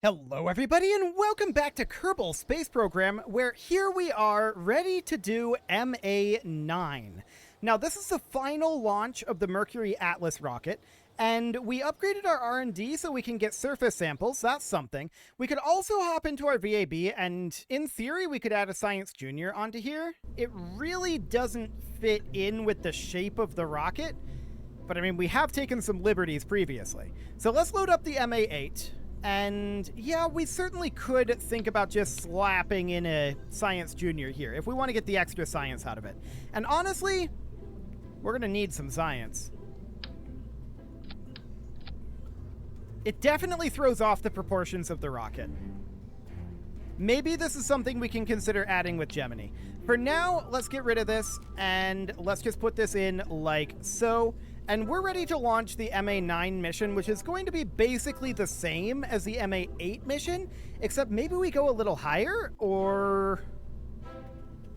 Hello everybody and welcome back to Kerbal Space Program, where here we are ready to do MA-9. Now this is the final launch of the Mercury Atlas rocket, and we upgraded our R&D so we can get surface samples. That's something. We could also hop into our VAB, and in theory we could add a Science Junior onto here. It really doesn't fit in with the shape of the rocket, but I mean, we have taken some liberties previously. So let's load up the MA-8. And yeah, we certainly could think about just slapping in a Science Junior here if we want to get the extra science out of it. And honestly, we're going to need some science. It definitely throws off the proportions of the rocket. Maybe this is something we can consider adding with Gemini. For now, let's get rid of this and let's just put this in like so. And we're ready to launch the MA-9 mission, which is going to be basically the same as the MA-8 mission, except maybe we go a little higher, or...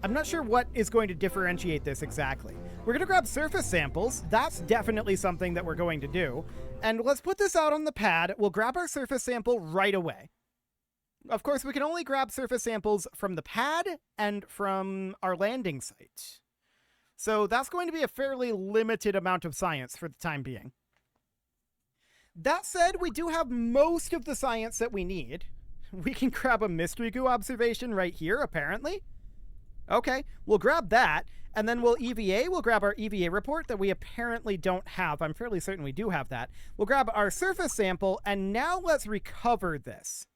I'm not sure what is going to differentiate this exactly. We're going to grab surface samples. That's definitely something that we're going to do. And let's put this out on the pad. We'll grab our surface sample right away. Of course, we can only grab surface samples from the pad and from our landing site. So that's going to be a fairly limited amount of science for the time being. That said, we do have most of the science that we need. We can grab a mystery goo observation right here, apparently. Okay, we'll grab that, and then we'll grab our EVA report that we apparently don't have. I'm fairly certain we do have that. We'll grab our surface sample, and now let's recover this.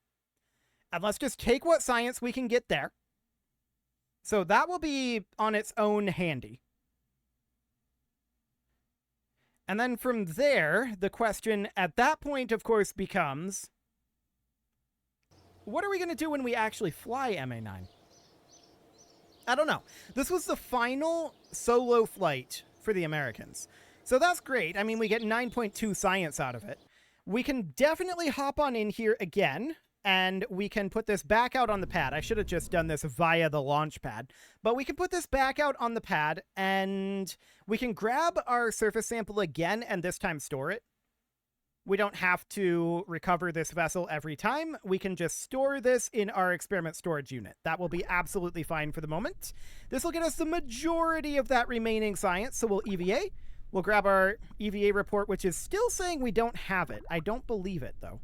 And let's just take what science we can get there. So that will be on its own handy. And then from there, the question at that point, of course, becomes, what are we going to do when we actually fly MA-9? I don't know. This was the final solo flight for the Americans. So that's great. I mean, we get 9.2 science out of it. We can definitely hop on in here again, and we can put this back out on the pad. I should have just done this via the launch pad. But we can put this back out on the pad, and we can grab our surface sample again and this time store it. We don't have to recover this vessel every time. We can just store this in our experiment storage unit. That will be absolutely fine for the moment. This will get us the majority of that remaining science, so we'll EVA. We'll grab our EVA report, which is still saying we don't have it. I don't believe it, though.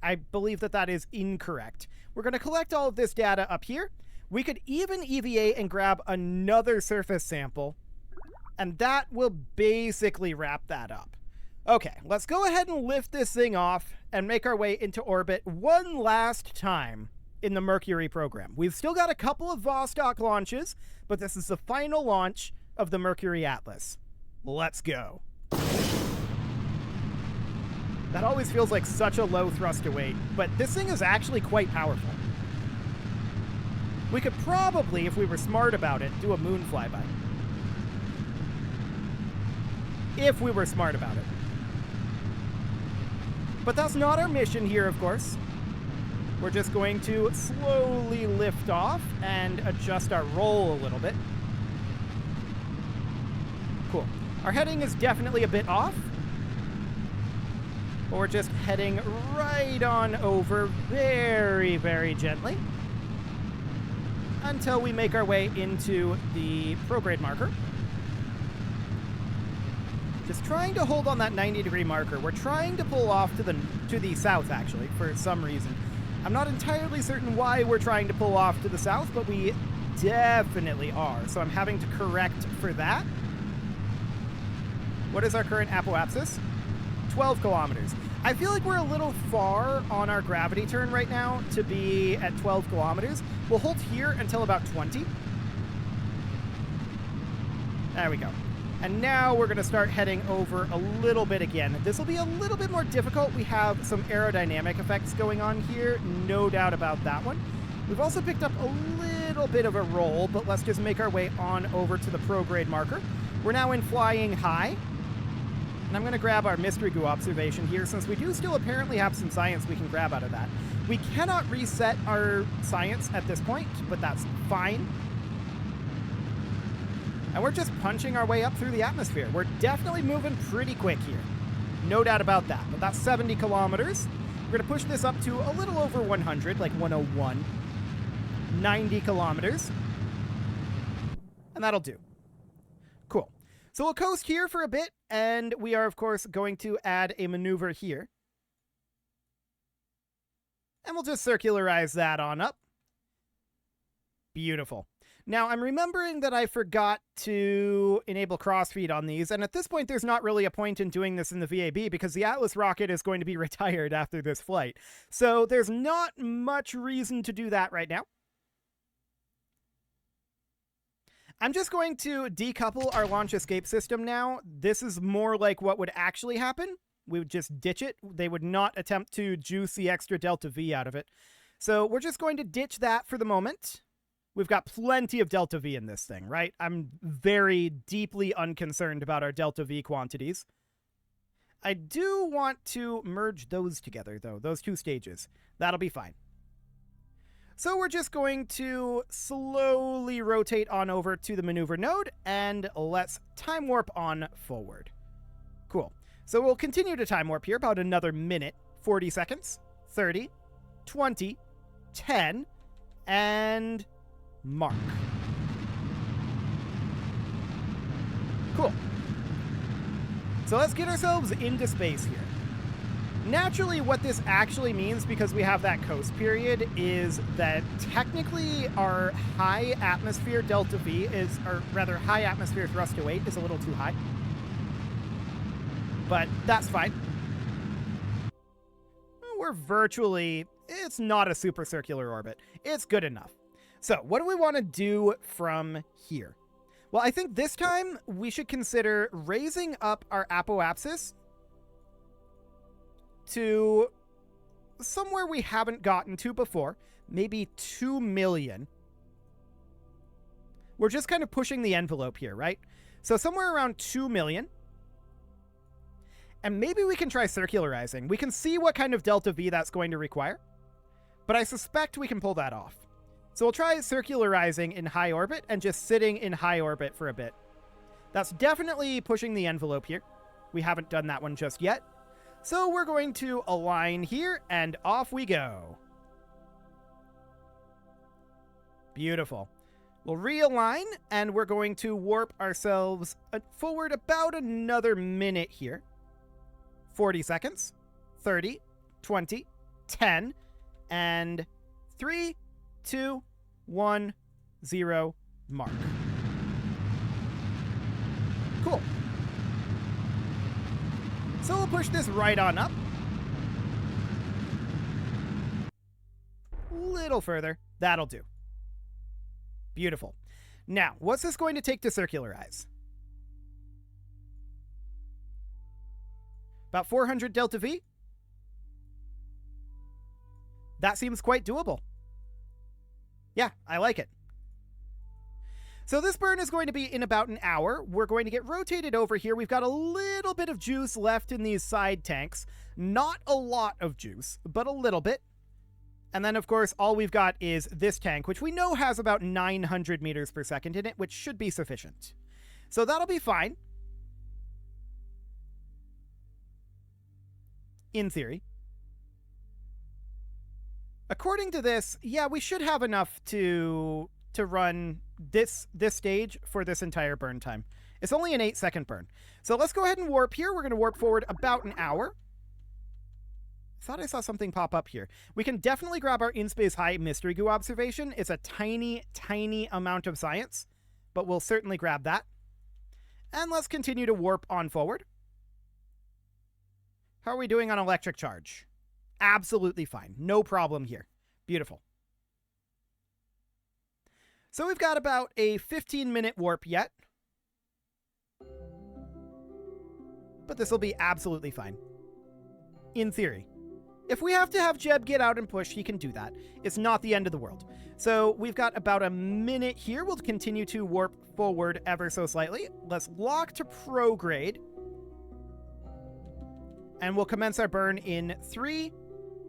I believe that that is incorrect. We're going to collect all of this data up here. We could even EVA and grab another surface sample, and that will basically wrap that up. Okay, let's go ahead and lift this thing off and make our way into orbit one last time in the Mercury program. We've still got a couple of Vostok launches, but this is the final launch of the Mercury Atlas. Let's go. That always feels like such a low thrust to weight, but this thing is actually quite powerful. We could probably, if we were smart about it, do a moon flyby. If we were smart about it. But that's not our mission here, of course. We're just going to slowly lift off and adjust our roll a little bit. Cool. Our heading is definitely a bit off. But we're just heading right on over very, very gently until we make our way into the prograde marker. Just trying to hold on that 90-degree marker. We're trying to pull off to the south, actually, for some reason. I'm not entirely certain why we're trying to pull off to the south, but we definitely are. So I'm having to correct for that. What is our current apoapsis? 12 kilometers. I feel like we're a little far on our gravity turn right now to be at 12 kilometers. We'll hold here until about 20. There we go. And now we're going to start heading over a little bit again. This will be a little bit more difficult. We have some aerodynamic effects going on here, no doubt about that one. We've also picked up a little bit of a roll, but let's just make our way on over to the prograde marker. We're now in flying high. And I'm going to grab our mystery goo observation here, since we do still apparently have some science we can grab out of that. We cannot reset our science at this point, but that's fine. And we're just punching our way up through the atmosphere. We're definitely moving pretty quick here. No doubt about that. But that's 70 kilometers. We're going to push this up to a little over 100, like 101. 90 kilometers. And that'll do. Cool. So we'll coast here for a bit, and we are, of course, going to add a maneuver here. And we'll just circularize that on up. Beautiful. Now, I'm remembering that I forgot to enable crossfeed on these, and at this point, there's not really a point in doing this in the VAB because the Atlas rocket is going to be retired after this flight. So there's not much reason to do that right now. I'm just going to decouple our launch escape system now. This is more like what would actually happen. We would just ditch it. They would not attempt to juice the extra delta V out of it. So we're just going to ditch that for the moment. We've got plenty of delta V in this thing, right? I'm very deeply unconcerned about our delta V quantities. I do want to merge those together, though, those two stages. That'll be fine. So we're just going to slowly rotate on over to the maneuver node, and let's time warp on forward. Cool. So we'll continue to time warp here, about another minute, 40 seconds, 30, 20, 10, and mark. Cool. So let's get ourselves into space here. Naturally, what this actually means, because we have that coast period, is that technically our high atmosphere delta V is, or rather high atmosphere thrust to weight is a little too high. But that's fine. We're virtually, it's not a super circular orbit. It's good enough. So what do we want to do from here? Well, I think this time we should consider raising up our apoapsis to somewhere we haven't gotten to before, maybe 2 million. We're just kind of pushing the envelope here, right? So somewhere around 2 million. And maybe we can try circularizing. We can see what kind of delta V that's going to require, but I suspect we can pull that off. So we'll try circularizing in high orbit and just sitting in high orbit for a bit. That's definitely pushing the envelope here. We haven't done that one just yet. So we're going to align here, and off we go. Beautiful. We'll realign, and we're going to warp ourselves forward about another minute here. 40 seconds, 30, 20, 10, and 3, 2, 1, 0, mark. Cool. So we'll push this right on up. Little further. That'll do. Beautiful. Now, what's this going to take to circularize? About 400 delta V? That seems quite doable. Yeah, I like it. So this burn is going to be in about an hour. We're going to get rotated over here. We've got a little bit of juice left in these side tanks. Not a lot of juice, but a little bit. And then, of course, all we've got is this tank, which we know has about 900 meters per second in it, which should be sufficient. So that'll be fine. In theory. According to this, yeah, we should have enough to run this stage for this entire burn time. It's only an 8-second burn. So let's go ahead and warp here. We're going to warp forward about an hour. I thought I saw something pop up here. We can definitely grab our in-space high mystery goo observation. It's a tiny, tiny amount of science, but we'll certainly grab that. And let's continue to warp on forward. How are we doing on electric charge? Absolutely fine. No problem here. Beautiful. So we've got about a 15-minute warp yet. But this will be absolutely fine. In theory. If we have to have Jeb get out and push, he can do that. It's not the end of the world. So we've got about a minute here. We'll continue to warp forward ever so slightly. Let's lock to prograde. And we'll commence our burn in 3,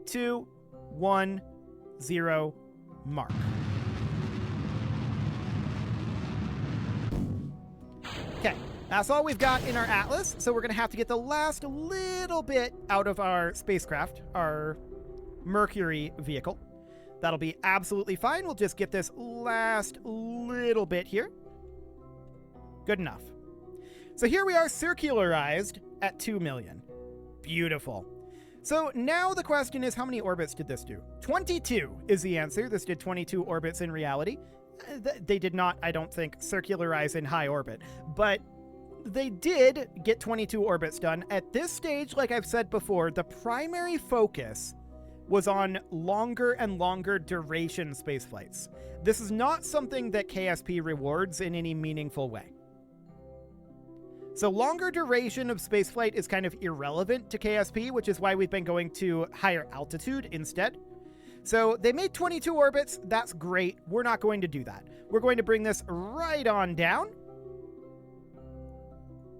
2, 1, 0, mark. Okay, that's all we've got in our Atlas, so we're going to have to get the last little bit out of our spacecraft, our Mercury vehicle. That'll be absolutely fine. We'll just get this last little bit here. Good enough. So here we are circularized at 2 million. Beautiful. So now the question is, how many orbits did this do? 22 is the answer. This did 22 orbits in reality. They did not, I don't think, circularize in high orbit, but they did get 22 orbits done. At this stage, like I've said before, the primary focus was on longer and longer duration space flights. This is not something that KSP rewards in any meaningful way. So longer duration of spaceflight is kind of irrelevant to KSP, which is why we've been going to higher altitude instead. So they made 22 orbits. That's great. We're not going to do that. We're going to bring this right on down.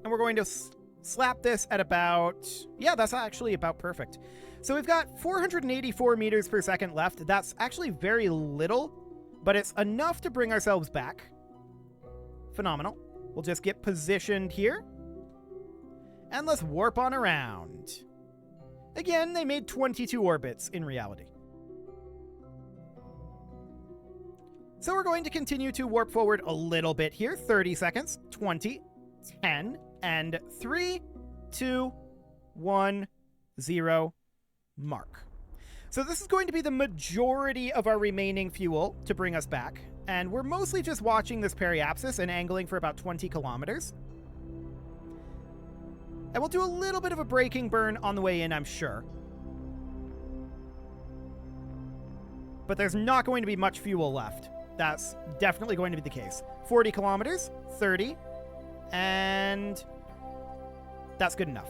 And we're going to slap this at about... Yeah, that's actually about perfect. So we've got 484 meters per second left. That's actually very little, but it's enough to bring ourselves back. Phenomenal. We'll just get positioned here. And let's warp on around. Again, they made 22 orbits in reality. So we're going to continue to warp forward a little bit here. 30 seconds, 20, 10, and 3, 2, 1, 0, mark. So this is going to be the majority of our remaining fuel to bring us back. And we're mostly just watching this periapsis and angling for about 20 kilometers. And we'll do a little bit of a braking burn on the way in, I'm sure. But there's not going to be much fuel left. That's definitely going to be the case. 40 kilometers, 30, and that's good enough.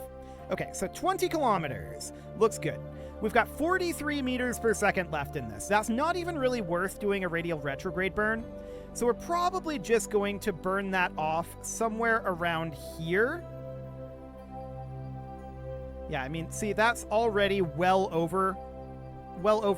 Okay, so 20 kilometers. Looks good. We've got 43 meters per second left in this. That's not even really worth doing a radial retrograde burn. So we're probably just going to burn that off somewhere around here. Yeah, I mean, see, that's already well over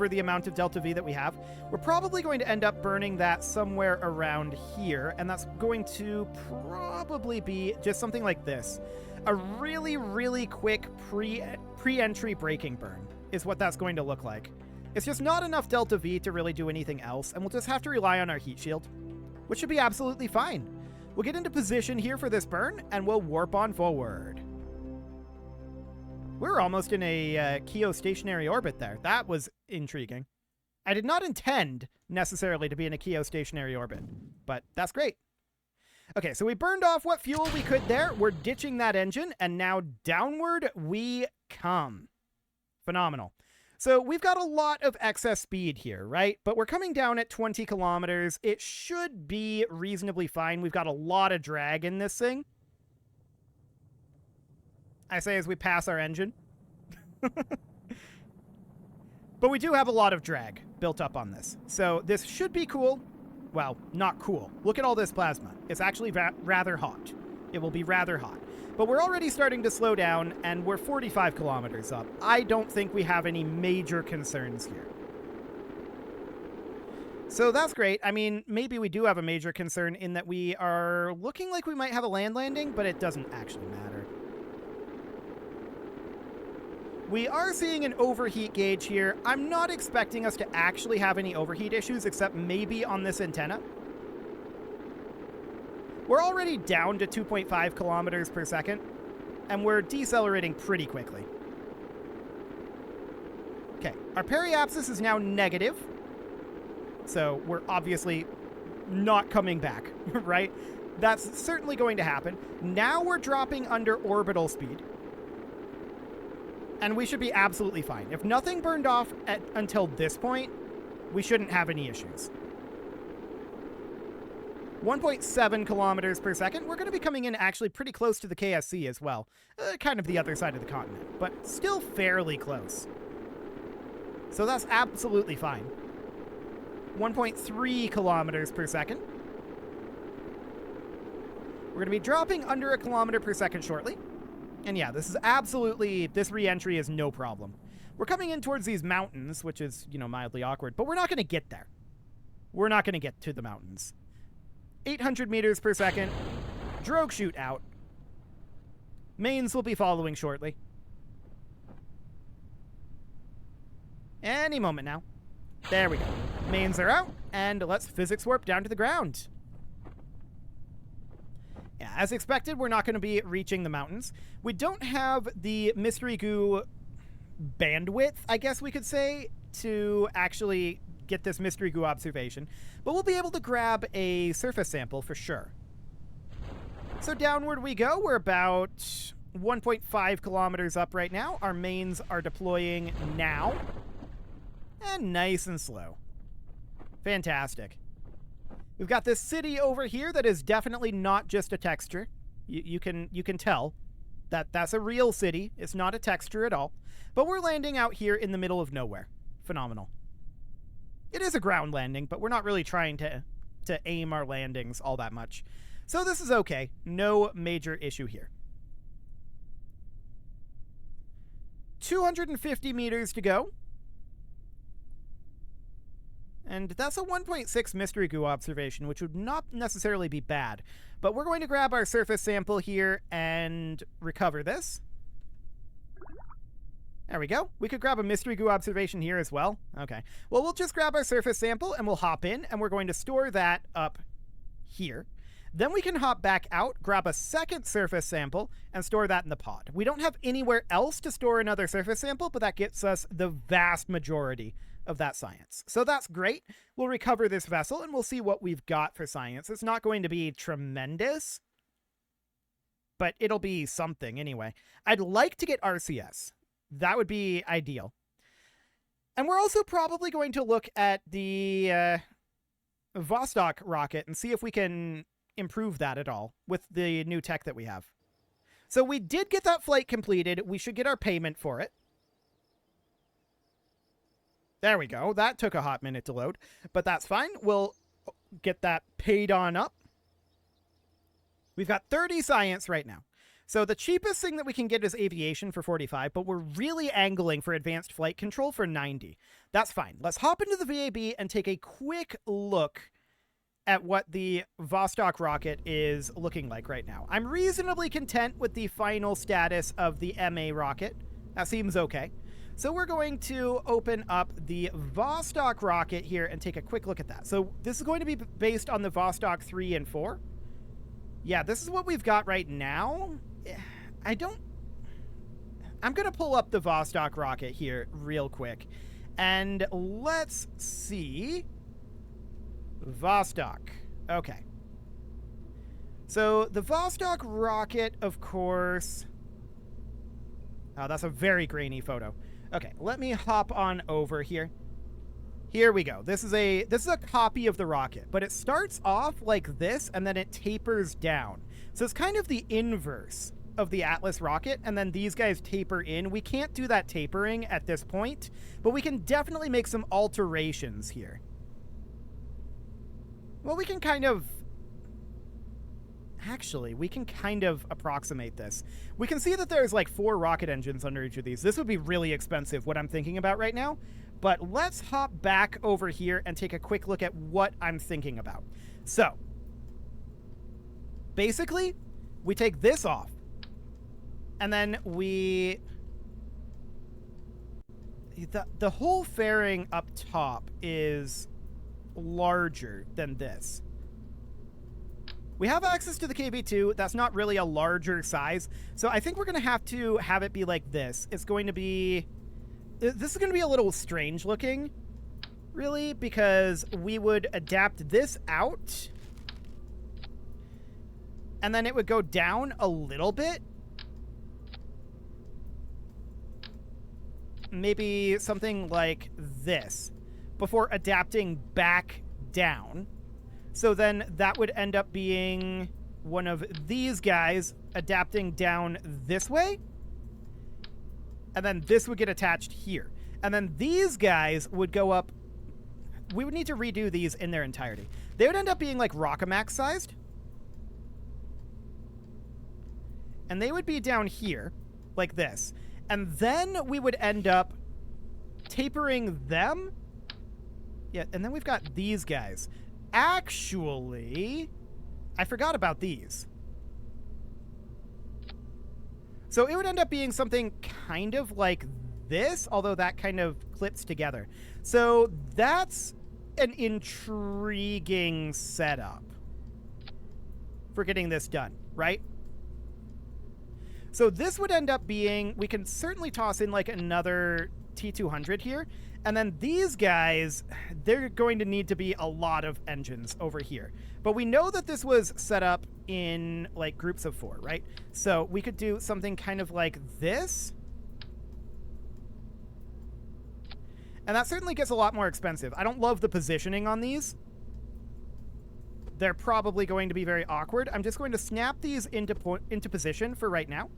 the amount of delta V that we have. We're probably going to end up burning that somewhere around here, and that's going to probably be just something like this. A really, really quick pre-entry braking burn is what that's going to look like. It's just not enough delta V to really do anything else, and we'll just have to rely on our heat shield, which should be absolutely fine. We'll get into position here for this burn, and we'll warp on forward. We're almost in a geostationary orbit there. That was intriguing. I did not intend necessarily to be in a geostationary orbit, but that's great. Okay, so we burned off what fuel we could there. We're ditching that engine, and now downward we come. Phenomenal. So we've got a lot of excess speed here, right? But we're coming down at 20 kilometers. It should be reasonably fine. We've got a lot of drag in this thing. I say as we pass our engine. But we do have a lot of drag built up on this. So this should be cool. Well, not cool. Look at all this plasma. It's actually rather hot. It will be rather hot. But we're already starting to slow down, and we're 45 kilometers up. I don't think we have any major concerns here. So that's great. I mean, maybe we do have a major concern in that we are looking like we might have a land landing, but it doesn't actually matter. We are seeing an overheat gauge here. I'm not expecting us to actually have any overheat issues, except maybe on this antenna. We're already down to 2.5 kilometers per second, and we're decelerating pretty quickly. Okay, our periapsis is now negative, so we're obviously not coming back, right? That's certainly going to happen. Now we're dropping under orbital speed. And we should be absolutely fine. If nothing burned off until this point, we shouldn't have any issues. 1.7 kilometers per second. We're going to be coming in actually pretty close to the KSC as well. Kind of the other side of the continent, but still fairly close. So that's absolutely fine. 1.3 kilometers per second. We're going to be dropping under a kilometer per second shortly. And yeah, this re-entry is no problem. We're coming in towards these mountains, which is, mildly awkward, but we're not going to get there. We're not going to get to the mountains. 800 meters per second. Drogue chute out. Mains will be following shortly. Any moment now. There we go. Mains are out, and let's physics warp down to the ground. Yeah, as expected, we're not going to be reaching the mountains. We don't have the mystery goo bandwidth, I guess we could say, to actually get this mystery goo observation, but we'll be able to grab a surface sample for sure. So downward we go. We're about 1.5 kilometers up right now. Our mains are deploying now. And nice and slow. Fantastic. We've got this city over here that is definitely not just a texture. You can tell that that's a real city. It's not a texture at all. But we're landing out here in the middle of nowhere. Phenomenal. It is a ground landing, but we're not really trying to aim our landings all that much. So this is okay. No major issue here. 250 meters to go. And that's a 1.6 mystery goo observation, which would not necessarily be bad. But we're going to grab our surface sample here and recover this. There we go. We could grab a mystery goo observation here as well. Okay. Well, we'll just grab our surface sample and we'll hop in, and we're going to store that up here. Then we can hop back out, grab a second surface sample, and store that in the pod. We don't have anywhere else to store another surface sample, but that gets us the vast majority of that science. So that's great. We'll recover this vessel, and we'll see what we've got for science. It's not going to be tremendous, but it'll be something anyway. I'd like to get RCS. That would be ideal. And we're also probably going to look at the Vostok rocket and see if we can improve that at all with the new tech that we have. So we did get that flight completed. We should get our payment for it. There we go. That took a hot minute to load, but that's fine. We'll get that paid on up. We've got 30 science right now. So the cheapest thing that we can get is aviation for 45, but we're really angling for advanced flight control for 90. That's fine. Let's hop into the VAB and take a quick look at what the Vostok rocket is looking like right now. I'm reasonably content with the final status of the MA rocket. That seems okay. So we're going to open up the Vostok rocket here and take a quick look at that. So this is going to be based on the Vostok 3 and 4. Yeah, this is what we've got right now. I'm going to pull up the Vostok rocket here real quick. And let's see. Vostok. Okay. So the Vostok rocket, of course. Oh, that's a very grainy photo. Okay, let me hop on over here. Here we go. This is a copy of the rocket, but it starts off like this and then it tapers down. So it's kind of the inverse of the Atlas rocket, and then these guys taper in. We can't do that tapering at this point, but we can definitely make some alterations here. Well, we can kind of approximate this. We can see that there's like 4 rocket engines under each of these. This would be really expensive, what I'm thinking about right now. But let's hop back over here and take a quick look at what I'm thinking about. So, basically, we take this off. And then the whole fairing up top is larger than this. We have access to the KB2. That's not really a larger size. So I think we're going to have it be like this. This is going to be a little strange looking, really, because we would adapt this out. And then it would go down a little bit. Maybe something like this before adapting back down. So then that would end up being one of these guys adapting down this way. And then this would get attached here. And then these guys would go up. We would need to redo these in their entirety. They would end up being like Rockamax sized. And they would be down here like this. And then we would end up tapering them. Yeah, and then we've got these guys. Actually, I forgot about these. So it would end up being something kind of like this, although that kind of clips together. So that's an intriguing setup for getting this done, right? So this would end up being, we can certainly toss in like another T200 here. And then these guys, they're going to need to be a lot of engines over here. But we know that this was set up in like groups of 4, right? So we could do something kind of like this. And that certainly gets a lot more expensive. I don't love the positioning on these. They're probably going to be very awkward. I'm just going to snap these into position for right now.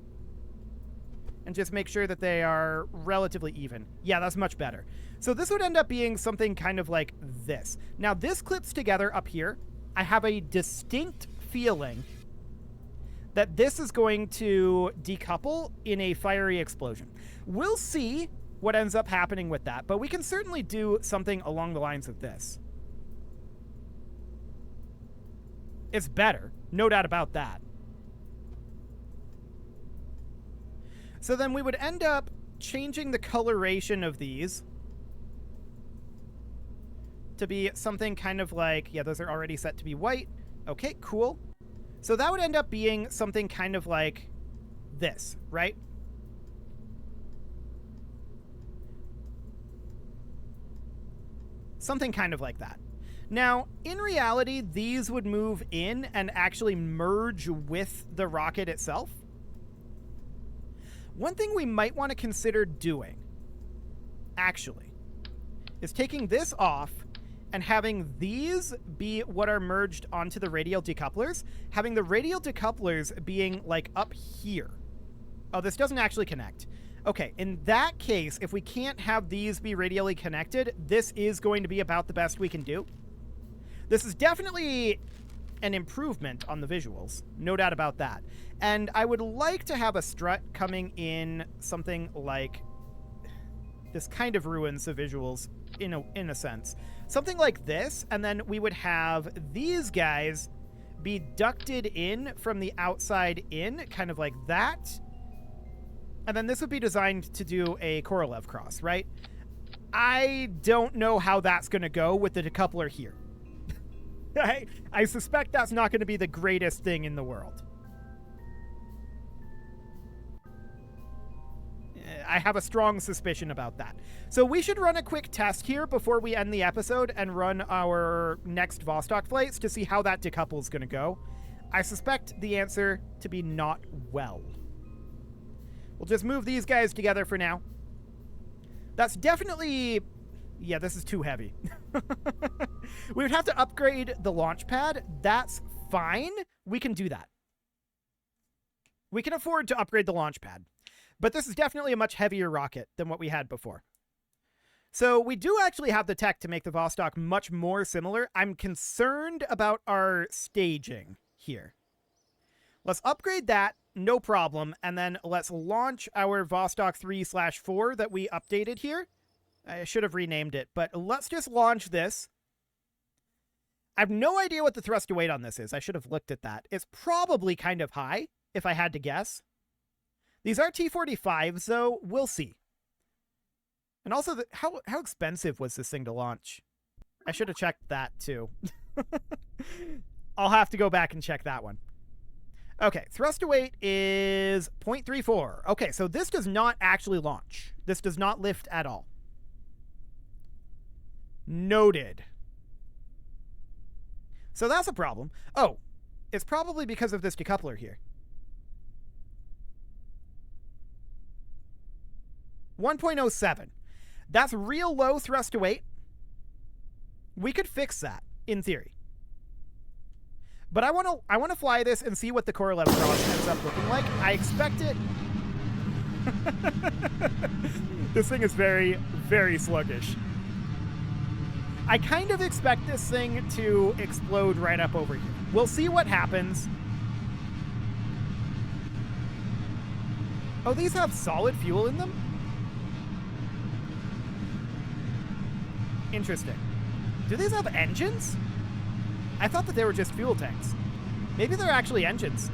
And just make sure that they are relatively even. Yeah, that's much better. So this would end up being something kind of like this. Now, this clips together up here. I have a distinct feeling that this is going to decouple in a fiery explosion. We'll see what ends up happening with that, but we can certainly do something along the lines of this. It's better, no doubt about that. So then we would end up changing the coloration of these to be something kind of like, yeah, those are already set to be white. Okay, cool. So that would end up being something kind of like this, right? Something kind of like that. Now, in reality, these would move in and actually merge with the rocket itself. One thing we might want to consider doing, actually, is taking this off and having these be what are merged onto the radial decouplers, having the radial decouplers being like up here. Oh, this doesn't actually connect. Okay, in that case, if we can't have these be radially connected, this is going to be about the best we can do. This is definitely an improvement on the visuals, no doubt about that. And I would like to have a strut coming in something like this kind of ruins the visuals in a sense. Something like this, and then we would have these guys be ducted in from the outside in, kind of like that. And then this would be designed to do a Korolev cross, right? I don't know how that's going to go with the decoupler here. I suspect that's not going to be the greatest thing in the world. I have a strong suspicion about that. So we should run a quick test here before we end the episode and run our next Vostok flights to see how that decouple is going to go. I suspect the answer to be not well. We'll just move these guys together for now. That's definitely... Yeah, this is too heavy. We would have to upgrade the launch pad. That's fine. We can do that. We can afford to upgrade the launch pad. But this is definitely a much heavier rocket than what we had before. So we do actually have the tech to make the Vostok much more similar. I'm concerned about our staging here. Let's upgrade that, no problem, and then let's launch our Vostok 3/4 that we updated here. I should have renamed it, but let's just launch this. I have no idea what the thrust to weight on this is. I should have looked at that. It's probably kind of high, if I had to guess. These are T-45s, though. We'll see. And also, how expensive was this thing to launch? I should have checked that, too. I'll have to go back and check that one. Okay, thrust to weight is 0.34. Okay, so this does not actually launch. This does not lift at all. Noted. So that's a problem. Oh, it's probably because of this decoupler here. 1.07. That's real low thrust to weight. We could fix that, in theory. But I want to fly this and see what the Korolev cross ends up looking like. I expect it... This thing is very, very sluggish. I kind of expect this thing to explode right up over here. We'll see what happens. Oh, these have solid fuel in them? Interesting. Do these have engines? I thought that they were just fuel tanks. Maybe they're actually engines.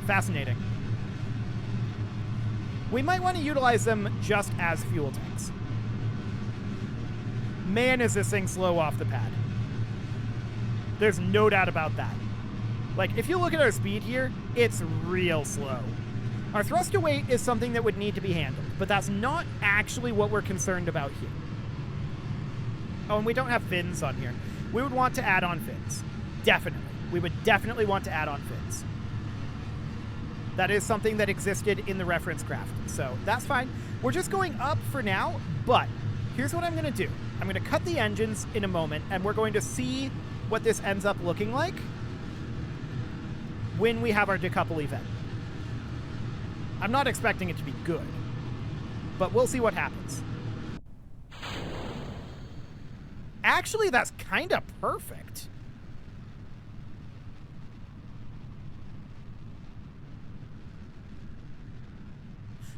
Fascinating. we might want to utilize them just as fuel tanks. Man, is this thing slow off the pad. There's no doubt about that. Like, if you look at our speed here, it's real slow. Our thrust to weight is something that would need to be handled, but that's not actually what we're concerned about here. Oh, and we don't have fins on here. We would want to add on fins. Definitely. We would definitely want to add on fins. That is something that existed in the reference craft, so that's fine. We're just going up for now, but here's what I'm going to do. I'm going to cut the engines in a moment, and we're going to see what this ends up looking like when we have our decouple event. I'm not expecting it to be good, but we'll see what happens. Actually, that's kind of perfect.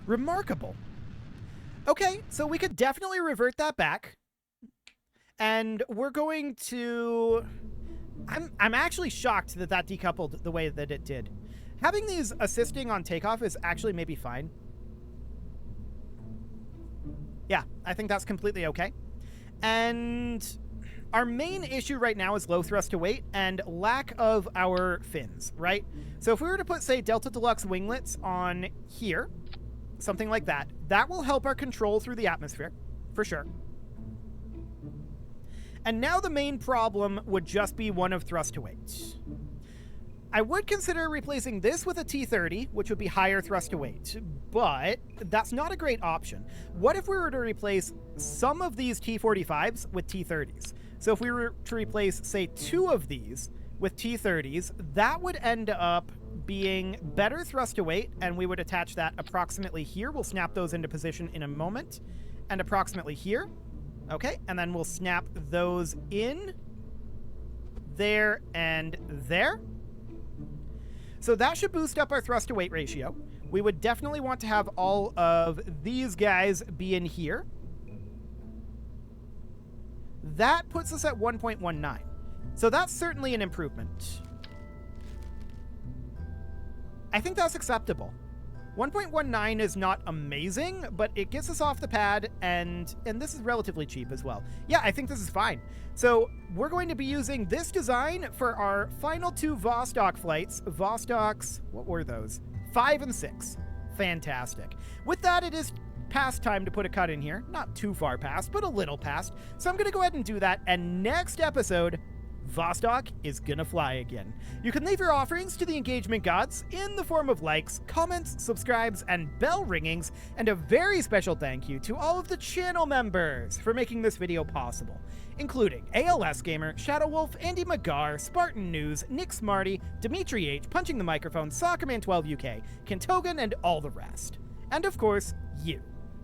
Remarkable. Okay, so we could definitely revert that back. And we're going to... I'm actually shocked that that decoupled the way that it did. Having these assisting on takeoff is actually maybe fine. Yeah, I think that's completely okay. And our main issue right now is low thrust to weight and lack of our fins, right? So if we were to put, say, Delta Deluxe winglets on here, something like that, that will help our control through the atmosphere, for sure. And now the main problem would just be one of thrust to weight. I would consider replacing this with a T-30, which would be higher thrust to weight, but that's not a great option. What if we were to replace some of these T-45s with T-30s? So if we were to replace, say, 2 of these with T-30s, that would end up being better thrust to weight, and we would attach that approximately here. We'll snap those into position in a moment, and approximately here. Okay, and then we'll snap those in there and there. So that should boost up our thrust to weight ratio. We would definitely want to have all of these guys be in here. That puts us at 1.19. So that's certainly an improvement. I think that's acceptable. 1.19 is not amazing, but it gets us off the pad, and this is relatively cheap as well. Yeah, I think this is fine. So we're going to be using this design for our final 2 Vostok flights. Vostoks, what were those? 5 and 6. Fantastic. With that, it is past time to put a cut in here. Not too far past, but a little past. So I'm going to go ahead and do that, and next episode, Vostok is gonna fly again. You can leave your offerings to the engagement gods in the form of likes, comments, subscribes, and bell ringings, and a very special thank you to all of the channel members for making this video possible, including ALS Gamer, Shadow Wolf, Andy McGar, Spartan News, Nick Smarty, Dimitri H, Punching the Microphone, Soccerman12 UK, Kentogan, and all the rest. And of course, you.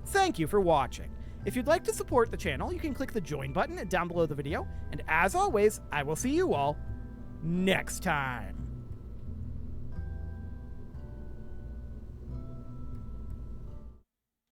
Thank you for watching. If you'd like to support the channel, you can click the join button down below the video, and as always, I will see you all next time.